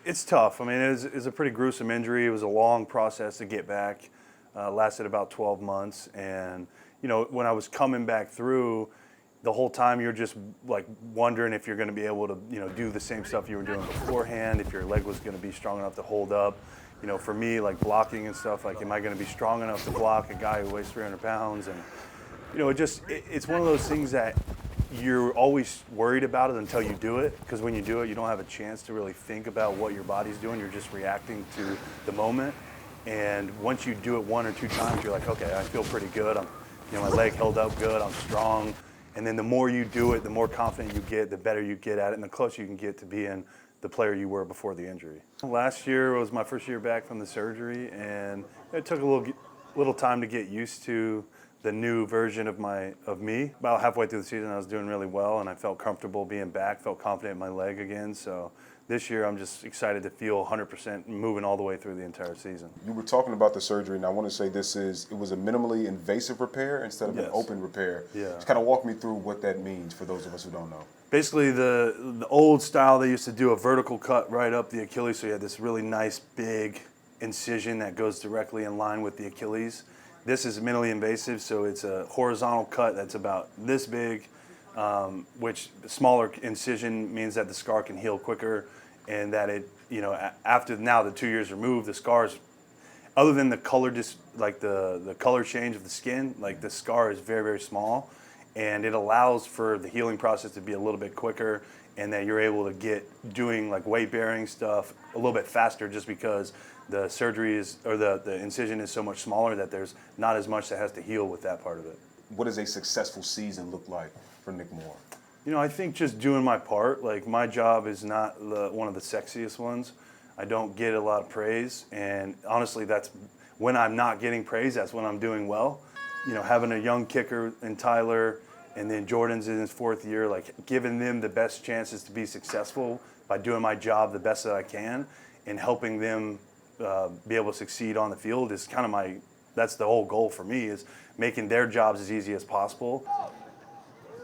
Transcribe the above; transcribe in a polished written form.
It's tough. I mean, it was a pretty gruesome injury. It was a long process to get back. Lasted about 12 months. And, when I was coming back through, the whole time you're just like wondering if you're going to be able to, do the same stuff you were doing beforehand, if your leg was going to be strong enough to hold up. For me, like blocking and stuff, like, am I going to be strong enough to block a guy who weighs 300 pounds? And, it's one of those things that you're always worried about it until you do it, because when you do it, you don't have a chance to really think about what your body's doing. You're just reacting to the moment. And once you do it one or two times, you're like, okay, I feel pretty good. My leg held up good. I'm strong. And then the more you do it, the more confident you get, the better you get at it, and the closer you can get to being the player you were before the injury. Last year was my first year back from the surgery, and it took a little time to get used to the new version of me. About halfway through the season, I was doing really well, and I felt comfortable being back, felt confident in my leg again. So this year, I'm just excited to feel 100% moving all the way through the entire season. You were talking about the surgery, and I want to say it was a minimally invasive repair instead of an open repair. Yeah. Just kind of walk me through what that means for those of us who don't know. Basically, the old style, they used to do a vertical cut right up the Achilles, so you had this really nice big incision that goes directly in line with the Achilles. This is minimally invasive, so it's a horizontal cut that's about this big, which smaller incision means that the scar can heal quicker, and that it, after now the 2 years removed, the scars, other than the color, just like the color change of the skin, like the scar is very, very small, and it allows for the healing process to be a little bit quicker, and that you're able to get doing like weight bearing stuff a little bit faster, just because the surgery is, or the incision is so much smaller that there's not as much that has to heal with that part of it. What does a successful season look like for Nick Moore? I think just doing my part. Like, my job is not one of the sexiest ones. I don't get a lot of praise, and honestly, that's when I'm not getting praise, that's when I'm doing well. Having a young kicker in Tyler, and then Jordan's in his fourth year, like giving them the best chances to be successful by doing my job the best that I can, and helping them be able to succeed on the field is kind of that's the whole goal for me, is making their jobs as easy as possible.